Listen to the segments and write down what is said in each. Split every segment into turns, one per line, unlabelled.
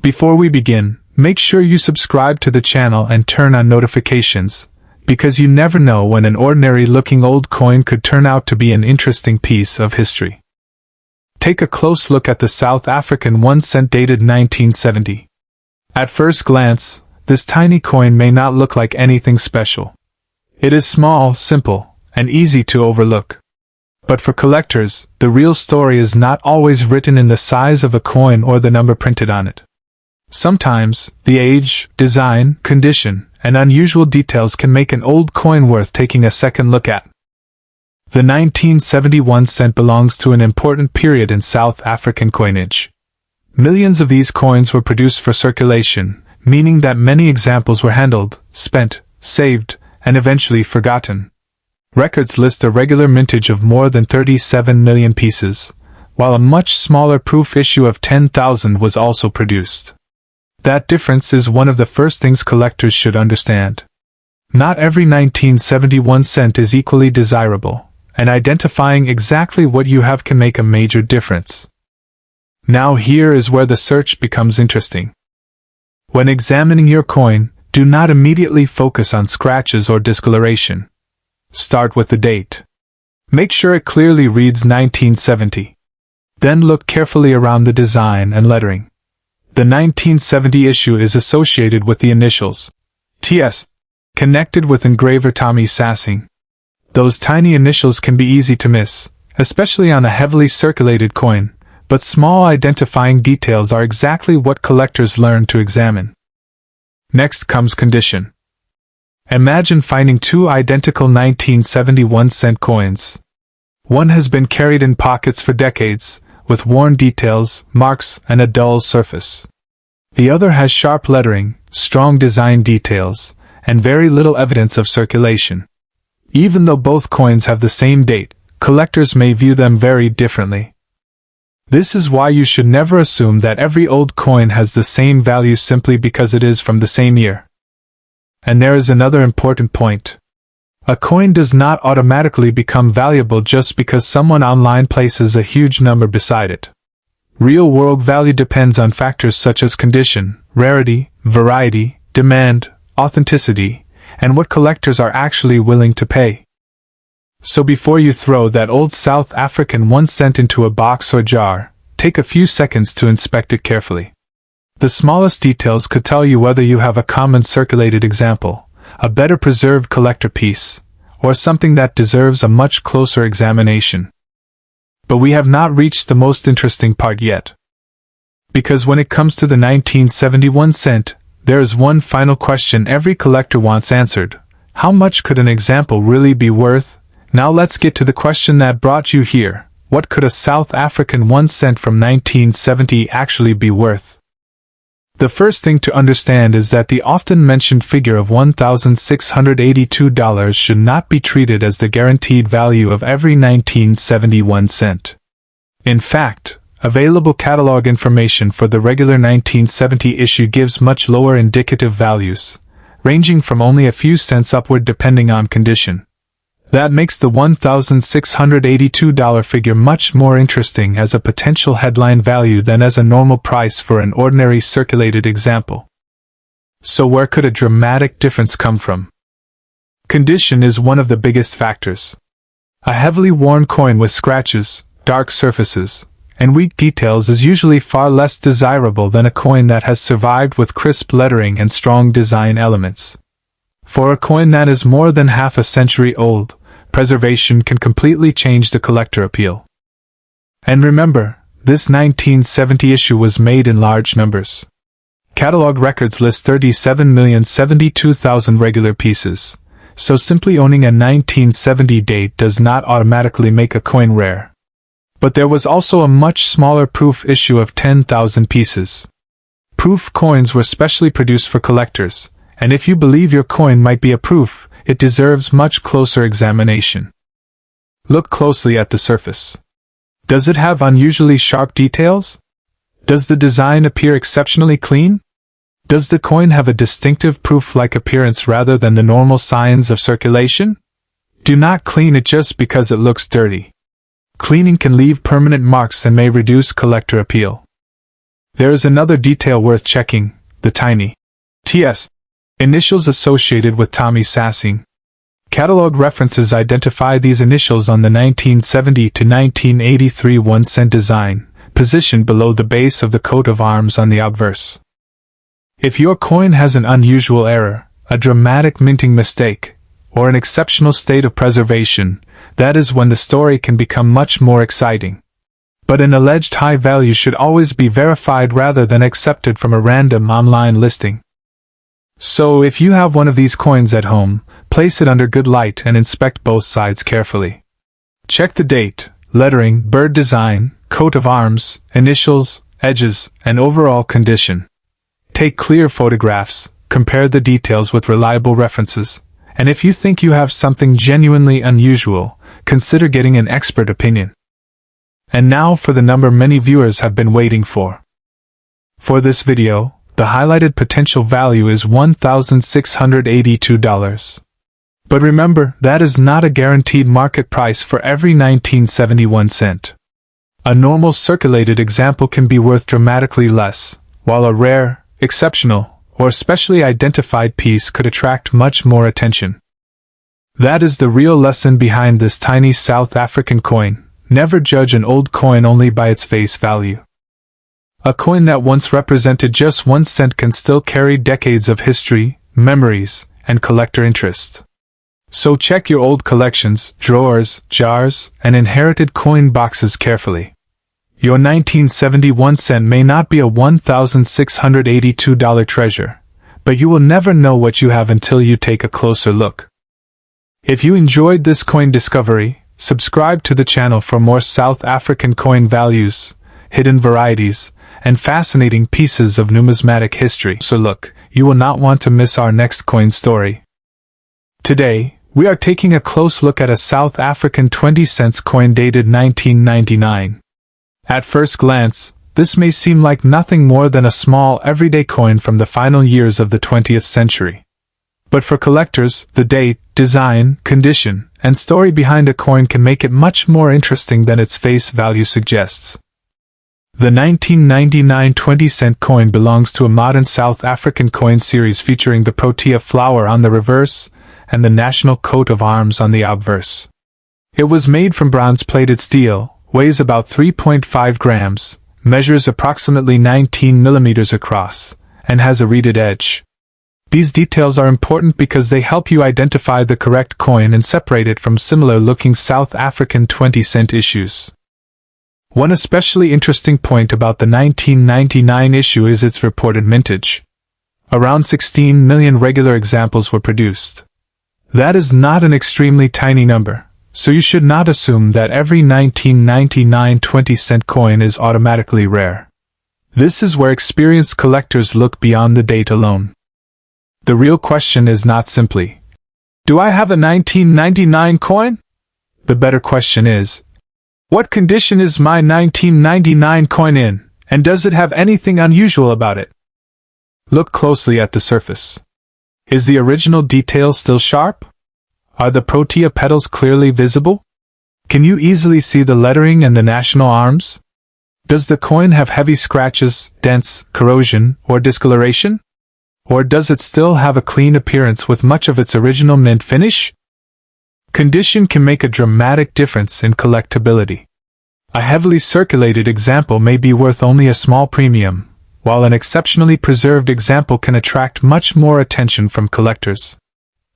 Before we begin, make sure you subscribe to the channel and turn on notifications, because you never know when an ordinary-looking old coin could turn out to be an interesting piece of history. Take a close look at the South African 1 cent dated 1970. At first glance, this tiny coin may not look like anything special. It is small, simple, and easy to overlook. But for collectors, the real story is not always written in the size of a coin or the number printed on it. Sometimes, the age, design, condition, and unusual details can make an old coin worth taking a second look at. The 1971 cent belongs to an important period in South African coinage. Millions of these coins were produced for circulation, meaning that many examples were handled, spent, saved, and eventually forgotten. Records list a regular mintage of more than 37 million pieces, while a much smaller proof issue of 10,000 was also produced. That difference is one of the first things collectors should understand. Not every 1971 cent is equally desirable, and identifying exactly what you have can make a major difference. Now here is where the search becomes interesting. When examining your coin, do not immediately focus on scratches or discoloration. Start with the date. Make sure it clearly reads 1970. Then look carefully around the design and lettering. The 1970 issue is associated with the initials TS, connected with engraver Tommy Sassing. Those tiny initials can be easy to miss, especially on a heavily circulated coin, but small identifying details are exactly what collectors learn to examine. Next comes condition. Imagine finding two identical 1971 cent coins. One has been carried in pockets for decades, with worn details, marks, and a dull surface. The other has sharp lettering, strong design details, and very little evidence of circulation. Even though both coins have the same date, collectors may view them very differently. This is why you should never assume that every old coin has the same value simply because it is from the same year. And there is another important point. A coin does not automatically become valuable just because someone online places a huge number beside it. Real-world value depends on factors such as condition, rarity, variety, demand, authenticity, and what collectors are actually willing to pay. So before you throw that old South African 1 cent into a box or jar, take a few seconds to inspect it carefully. The smallest details could tell you whether you have a common circulated example, a better preserved collector piece, or something that deserves a much closer examination. But we have not reached the most interesting part yet. Because when it comes to the 1971 cent, there is one final question every collector wants answered. How much could an example really be worth? Now let's get to the question that brought you here. What could a South African 1 cent from 1970 actually be worth? The first thing to understand is that the often mentioned figure of $1,682 should not be treated as the guaranteed value of every 1971 cent. In fact, available catalog information for the regular 1970 issue gives much lower indicative values, ranging from only a few cents upward depending on condition. That makes the $1,682 figure much more interesting as a potential headline value than as a normal price for an ordinary circulated example. So where could a dramatic difference come from? Condition is one of the biggest factors. A heavily worn coin with scratches, dark surfaces, and weak details is usually far less desirable than a coin that has survived with crisp lettering and strong design elements. For a coin that is more than half a century old, preservation can completely change the collector appeal. And remember, this 1970 issue was made in large numbers. Catalog records list 37,072,000 regular pieces, so simply owning a 1970 date does not automatically make a coin rare. But there was also a much smaller proof issue of 10,000 pieces. Proof coins were specially produced for collectors, and if you believe your coin might be a proof, it deserves much closer examination. Look closely at the surface. Does it have unusually sharp details? Does the design appear exceptionally clean? Does the coin have a distinctive proof-like appearance rather than the normal signs of circulation? Do not clean it just because it looks dirty. Cleaning can leave permanent marks and may reduce collector appeal. There is another detail worth checking: the tiny TS initials associated with Tommy Sassing. Catalog references identify these initials on the 1970 to 1983 1-cent design, positioned below the base of the coat of arms on the obverse. If your coin has an unusual error, a dramatic minting mistake, or an exceptional state of preservation, that is when the story can become much more exciting. But an alleged high value should always be verified rather than accepted from a random online listing. So if you have one of these coins at home, place it under good light and inspect both sides carefully. Check the date, lettering, bird design, coat of arms, initials, edges, and overall condition. Take clear photographs, compare the details with reliable references, and if you think you have something genuinely unusual, consider getting an expert opinion. And now for the number many viewers have been waiting for. For this video, the highlighted potential value is $1,682. But remember, that is not a guaranteed market price for every 1971 cent. A normal circulated example can be worth dramatically less, while a rare, exceptional, or specially identified piece could attract much more attention. That is the real lesson behind this tiny South African coin: never judge an old coin only by its face value. A coin that once represented just 1 cent can still carry decades of history, memories, and collector interest. So check your old collections, drawers, jars, and inherited coin boxes carefully. Your 1971 cent may not be a $1,682 treasure, but you will never know what you have until you take a closer look. If you enjoyed this coin discovery, subscribe to the channel for more South African coin values, hidden varieties, and fascinating pieces of numismatic history. So look, you will not want to miss our next coin story. Today, we are taking a close look at a South African 20-cent coin dated 1999. At first glance, this may seem like nothing more than a small everyday coin from the final years of the 20th century. But for collectors, the date, design, condition, and story behind a coin can make it much more interesting than its face value suggests. The 1999 20-cent coin belongs to a modern South African coin series featuring the Protea flower on the reverse and the national coat of arms on the obverse. It was made from bronze-plated steel, weighs about 3.5 grams, measures approximately 19 millimeters across, and has a reeded edge. These details are important because they help you identify the correct coin and separate it from similar-looking South African 20-cent issues. One especially interesting point about the 1999 issue is its reported mintage. Around 16 million regular examples were produced. That is not an extremely tiny number, so you should not assume that every 1999 20-cent coin is automatically rare. This is where experienced collectors look beyond the date alone. The real question is not simply, do I have a 1999 coin? The better question is, what condition is my 1999 coin in, and does it have anything unusual about it? Look closely at the surface. Is the original detail still sharp? Are the Protea petals clearly visible? Can you easily see the lettering and the national arms? Does the coin have heavy scratches, dents, corrosion, or discoloration? Or does it still have a clean appearance with much of its original mint finish? Condition can make a dramatic difference in collectability. A heavily circulated example may be worth only a small premium, while an exceptionally preserved example can attract much more attention from collectors.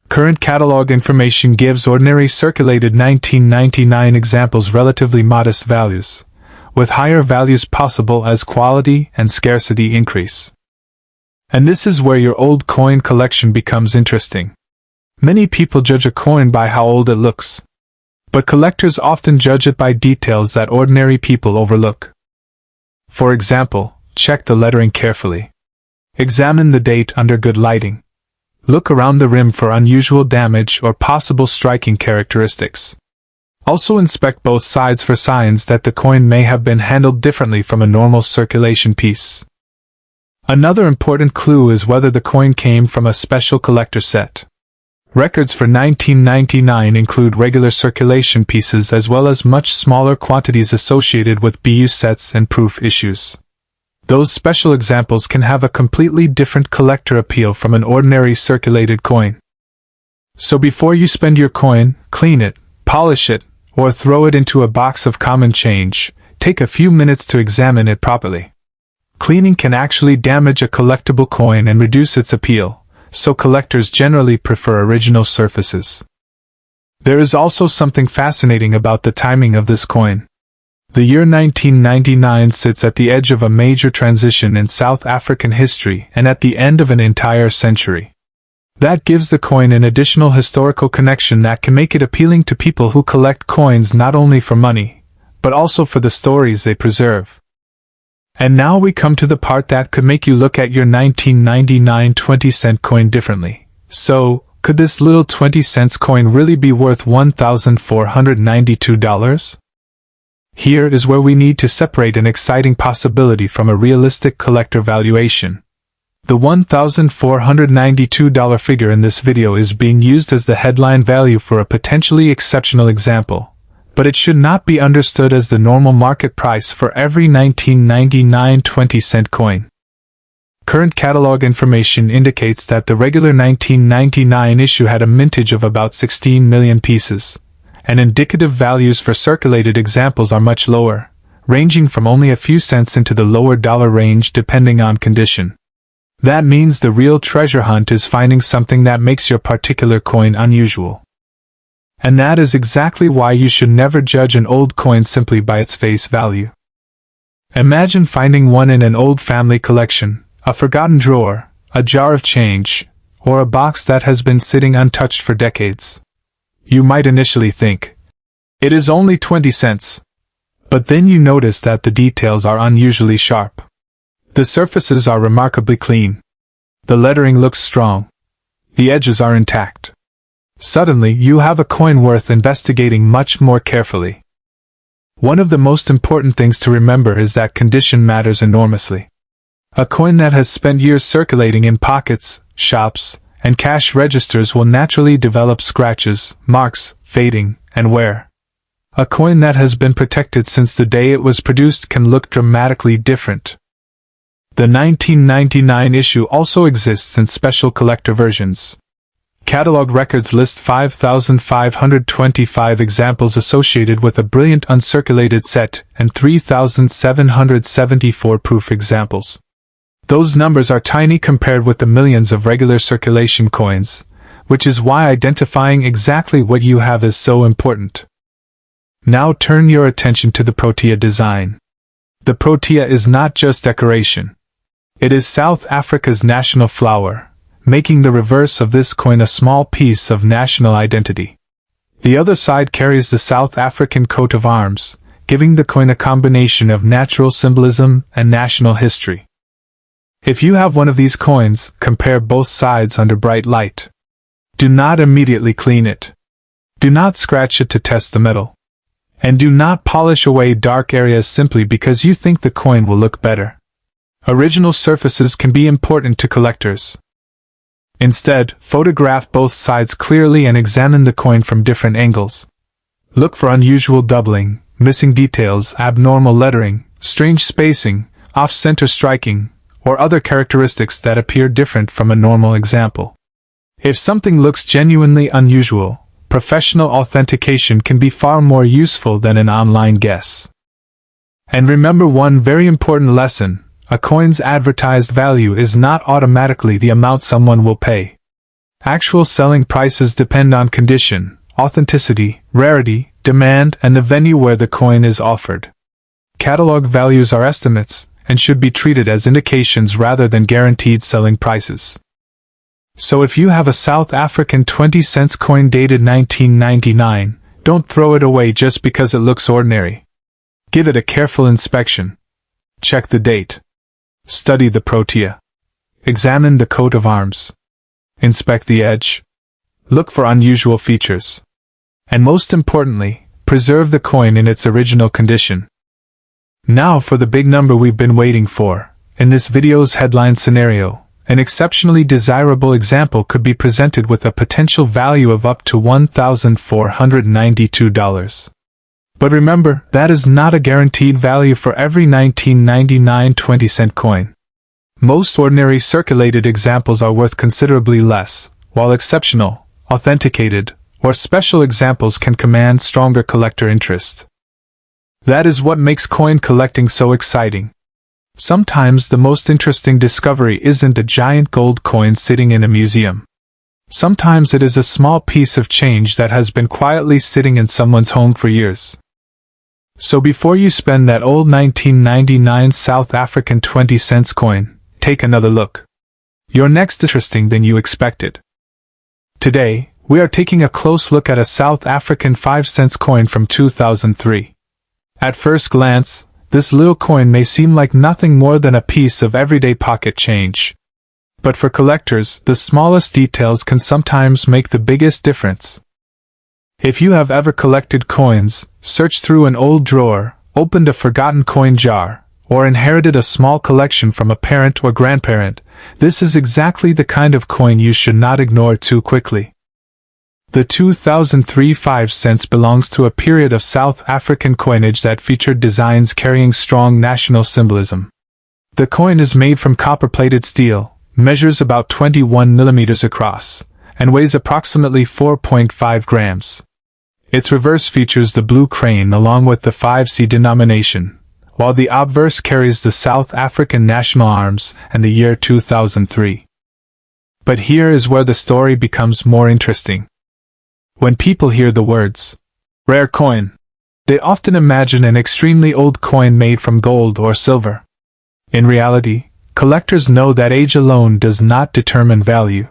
Current catalog information gives ordinary circulated 1999 examples relatively modest values, with higher values possible as quality and scarcity increase. And this is where your old coin collection becomes interesting. Many people judge a coin by how old it looks. But collectors often judge it by details that ordinary people overlook. For example, check the lettering carefully. Examine the date under good lighting. Look around the rim for unusual damage or possible striking characteristics. Also inspect both sides for signs that the coin may have been handled differently from a normal circulation piece. Another important clue is whether the coin came from a special collector set. Records for 1999 include regular circulation pieces as well as much smaller quantities associated with BU sets and proof issues. Those special examples can have a completely different collector appeal from an ordinary circulated coin. So before you spend your coin, clean it, polish it, or throw it into a box of common change, take a few minutes to examine it properly. Cleaning can actually damage a collectible coin and reduce its appeal, so collectors generally prefer original surfaces. There is also something fascinating about the timing of this coin. The year 1999 sits at the edge of a major transition in South African history and at the end of an entire century. That gives the coin an additional historical connection that can make it appealing to people who collect coins not only for money, but also for the stories they preserve. And now we come to the part that could make you look at your 1999 20-cent coin differently. So, could this little 20-cent coin really be worth $1,492? Here is where we need to separate an exciting possibility from a realistic collector valuation. The $1,492 figure in this video is being used as the headline value for a potentially exceptional example, but it should not be understood as the normal market price for every 1999 20-cent coin. Current catalog information indicates that the regular 1999 issue had a mintage of about 16 million pieces, and indicative values for circulated examples are much lower, ranging from only a few cents into the lower dollar range depending on condition. That means the real treasure hunt is finding something that makes your particular coin unusual. And that is exactly why you should never judge an old coin simply by its face value. Imagine finding one in an old family collection, a forgotten drawer, a jar of change, or a box that has been sitting untouched for decades. You might initially think, it is only 20 cents. But then you notice that the details are unusually sharp. The surfaces are remarkably clean. The lettering looks strong. The edges are intact. Suddenly, you have a coin worth investigating much more carefully. One of the most important things to remember is that condition matters enormously. A coin that has spent years circulating in pockets, shops, and cash registers will naturally develop scratches, marks, fading, and wear. A coin that has been protected since the day it was produced can look dramatically different. The 1999 issue also exists in special collector versions. Catalog records list 5,525 examples associated with a brilliant uncirculated set and 3,774 proof examples. Those numbers are tiny compared with the millions of regular circulation coins, which is why identifying exactly what you have is so important. Now turn your attention to the protea design. The protea is not just decoration. It is South Africa's national flower, making the reverse of this coin a small piece of national identity. The other side carries the South African coat of arms, giving the coin a combination of natural symbolism and national history. If you have one of these coins, compare both sides under bright light. Do not immediately clean it. Do not scratch it to test the metal. And do not polish away dark areas simply because you think the coin will look better. Original surfaces can be important to collectors. Instead, photograph both sides clearly and examine the coin from different angles. Look for unusual doubling, missing details, abnormal lettering, strange spacing, off-center striking, or other characteristics that appear different from a normal example. If something looks genuinely unusual, professional authentication can be far more useful than an online guess. And remember one very important lesson: a coin's advertised value is not automatically the amount someone will pay. Actual selling prices depend on condition, authenticity, rarity, demand, and the venue where the coin is offered. Catalog values are estimates, and should be treated as indications rather than guaranteed selling prices. So if you have a South African 20-cent coin dated 1999, don't throw it away just because it looks ordinary. Give it a careful inspection. Check the date. Study the protea. Examine the coat of arms. Inspect the edge. Look for unusual features. And most importantly, preserve the coin in its original condition. Now for the big number we've been waiting for. In this video's headline scenario, an exceptionally desirable example could be presented with a potential value of up to $1,492. But remember, that is not a guaranteed value for every 1999 20-cent coin. Most ordinary circulated examples are worth considerably less, while exceptional, authenticated, or special examples can command stronger collector interest. That is what makes coin collecting so exciting. Sometimes the most interesting discovery isn't a giant gold coin sitting in a museum. Sometimes it is a small piece of change that has been quietly sitting in someone's home for years. So before you spend that old 1999 South African 20-cent coin, take another look. You're next interesting than you expected. Today, we are taking a close look at a South African 5-cent coin from 2003. At first glance, this little coin may seem like nothing more than a piece of everyday pocket change. But for collectors, the smallest details can sometimes make the biggest difference. If you have ever collected coins, searched through an old drawer, opened a forgotten coin jar, or inherited a small collection from a parent or grandparent, this is exactly the kind of coin you should not ignore too quickly. The 2003 5 cents belongs to a period of South African coinage that featured designs carrying strong national symbolism. The coin is made from copper-plated steel, measures about 21 millimeters across, and weighs approximately 4.5 grams. Its reverse features the blue crane along with the 5C denomination, while the obverse carries the South African national arms and the year 2003. But here is where the story becomes more interesting. When people hear the words, rare coin, they often imagine an extremely old coin made from gold or silver. In reality, collectors know that age alone does not determine value.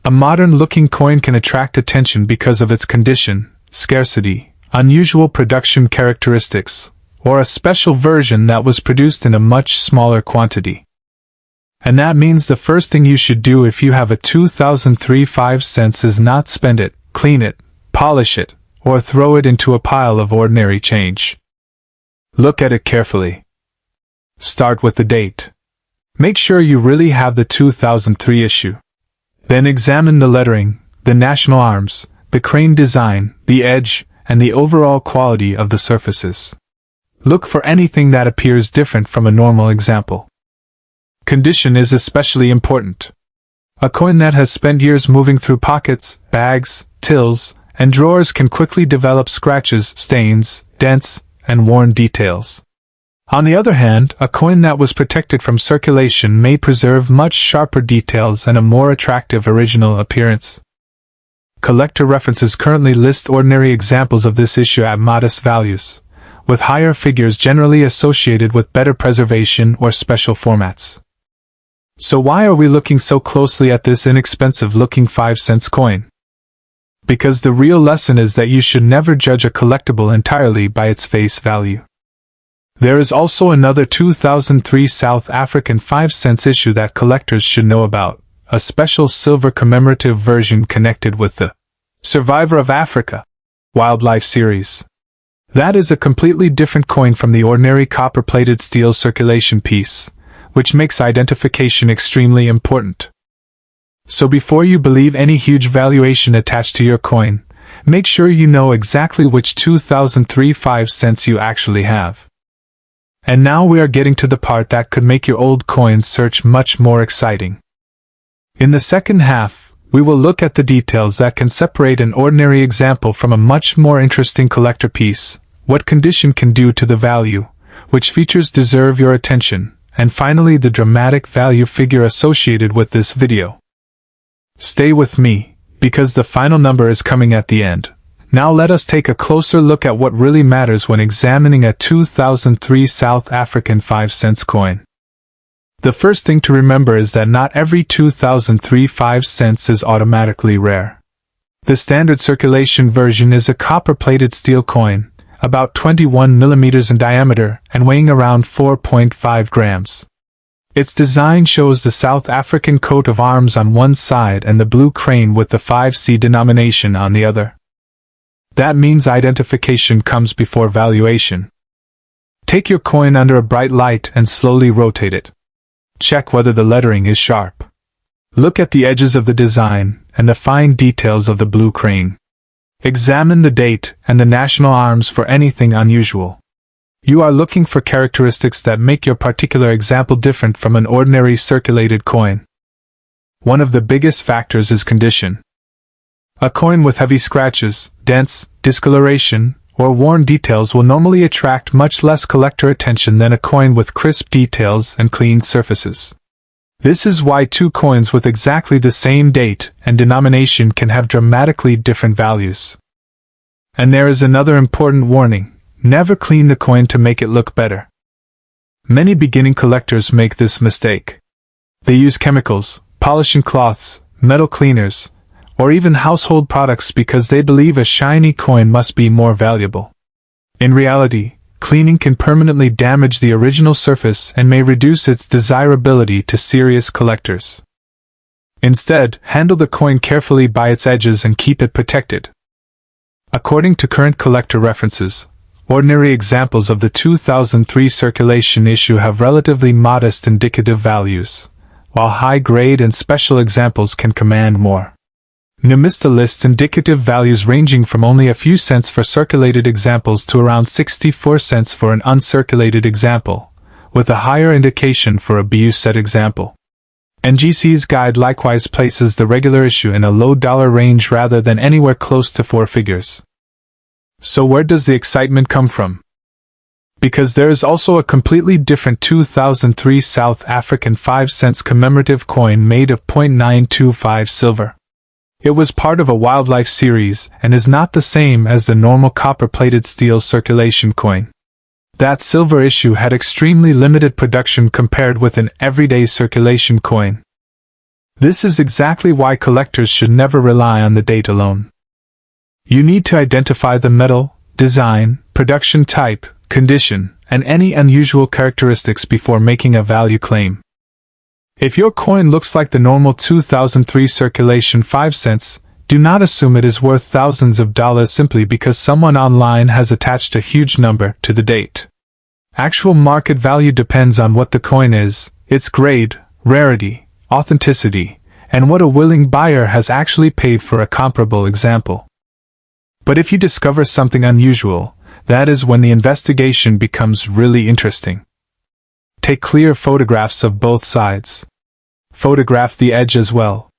A modern-looking coin can attract attention because of its condition, scarcity, unusual production characteristics, or a special version that was produced in a much smaller quantity. And that means the first thing you should do if you have a 2003 5 cents is not spend it, clean it, polish it, or throw it into a pile of ordinary change. Look at it carefully. Start with the date. Make sure you really have the 2003 issue. Then examine the lettering, the national arms, the crane design, the edge, and the overall quality of the surfaces. Look for anything that appears different from a normal example. Condition is especially important. A coin that has spent years moving through pockets, bags, tills, and drawers can quickly develop scratches, stains, dents, and worn details. On the other hand, a coin that was protected from circulation may preserve much sharper details and a more attractive original appearance. Collector references currently list ordinary examples of this issue at modest values, with higher figures generally associated with better preservation or special formats. So why are we looking so closely at this inexpensive-looking 5 cents coin? Because the real lesson is that you should never judge a collectible entirely by its face value. There is also another 2003 South African 5 cents issue that collectors should know about, a special silver commemorative version connected with the Survivor of Africa Wildlife series. That is a completely different coin from the ordinary copper-plated steel circulation piece, which makes identification extremely important. So before you believe any huge valuation attached to your coin, make sure you know exactly which 2003 5 cents you actually have. And now we are getting to the part that could make your old coin search much more exciting. In the second half, we will look at the details that can separate an ordinary example from a much more interesting collector piece, what condition can do to the value, which features deserve your attention, and finally the dramatic value figure associated with this video. Stay with me, because the final number is coming at the end. Now let us take a closer look at what really matters when examining a 2003 South African 5 cents coin. The first thing to remember is that not every 2003 5 cents is automatically rare. The standard circulation version is a copper-plated steel coin, about 21 millimeters in diameter and weighing around 4.5 grams. Its design shows the South African coat of arms on one side and the blue crane with the 5C denomination on the other. That means identification comes before valuation. Take your coin under a bright light and slowly rotate it. Check whether the lettering is sharp. Look at the edges of the design and the fine details of the blue crane. Examine the date and the national arms for anything unusual. You are looking for characteristics that make your particular example different from an ordinary circulated coin. One of the biggest factors is condition. A coin with heavy scratches, dents, discoloration, or worn details will normally attract much less collector attention than a coin with crisp details and clean surfaces. This is why two coins with exactly the same date and denomination can have dramatically different values. And there is another important warning: never clean the coin to make it look better. Many beginning collectors make this mistake. They use chemicals, polishing cloths, metal cleaners, or even household products because they believe a shiny coin must be more valuable. In reality, cleaning can permanently damage the original surface and may reduce its desirability to serious collectors. Instead, handle the coin carefully by its edges and keep it protected. According to current collector references, ordinary examples of the 2003 circulation issue have relatively modest indicative values, while high-grade and special examples can command more. Numista lists indicative values ranging from only a few cents for circulated examples to around 64 cents for an uncirculated example, with a higher indication for a BU set example. NGC's guide likewise places the regular issue in a low dollar range rather than anywhere close to four figures. So where does the excitement come from? Because there is also a completely different 2003 South African 5 cents commemorative coin made of .925 silver. It was part of a wildlife series and is not the same as the normal copper-plated steel circulation coin. That silver issue had extremely limited production compared with an everyday circulation coin. This is exactly why collectors should never rely on the date alone. You need to identify the metal, design, production type, condition, and any unusual characteristics before making a value claim. If your coin looks like the normal 2003 circulation 5 cents, do not assume it is worth thousands of dollars simply because someone online has attached a huge number to the date. Actual market value depends on what the coin is, its grade, rarity, authenticity, and what a willing buyer has actually paid for a comparable example. But if you discover something unusual, that is when the investigation becomes really interesting. Take clear photographs of both sides. Photograph the edge as well.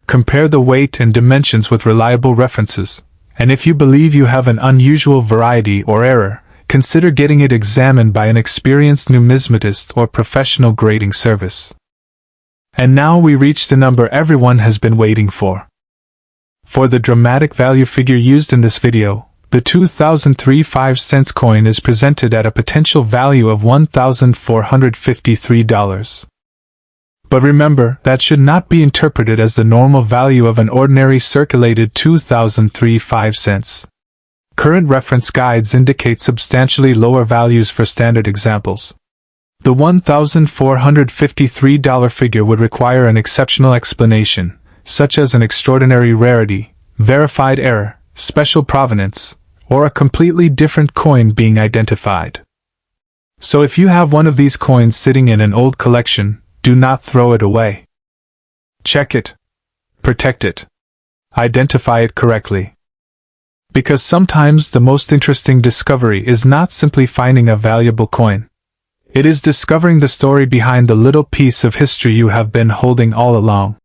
Compare the weight and dimensions with reliable references, and if you believe you have an unusual variety or error, consider getting it examined by an experienced numismatist or professional grading service. And now we reach the number everyone has been waiting for. For the dramatic value figure used in this video, the 2003 5 cents coin is presented at a potential value of $1,453. But remember, that should not be interpreted as the normal value of an ordinary circulated 2003 5 cents. Current reference guides indicate substantially lower values for standard examples. The $1,453 figure would require an exceptional explanation, such as an extraordinary rarity, verified error, special provenance, or a completely different coin being identified. So if you have one of these coins sitting in an old collection, do not throw it away. Check it. Protect it. Identify it correctly. Because sometimes the most interesting discovery is not simply finding a valuable coin. It is discovering the story behind the little piece of history you have been holding all along.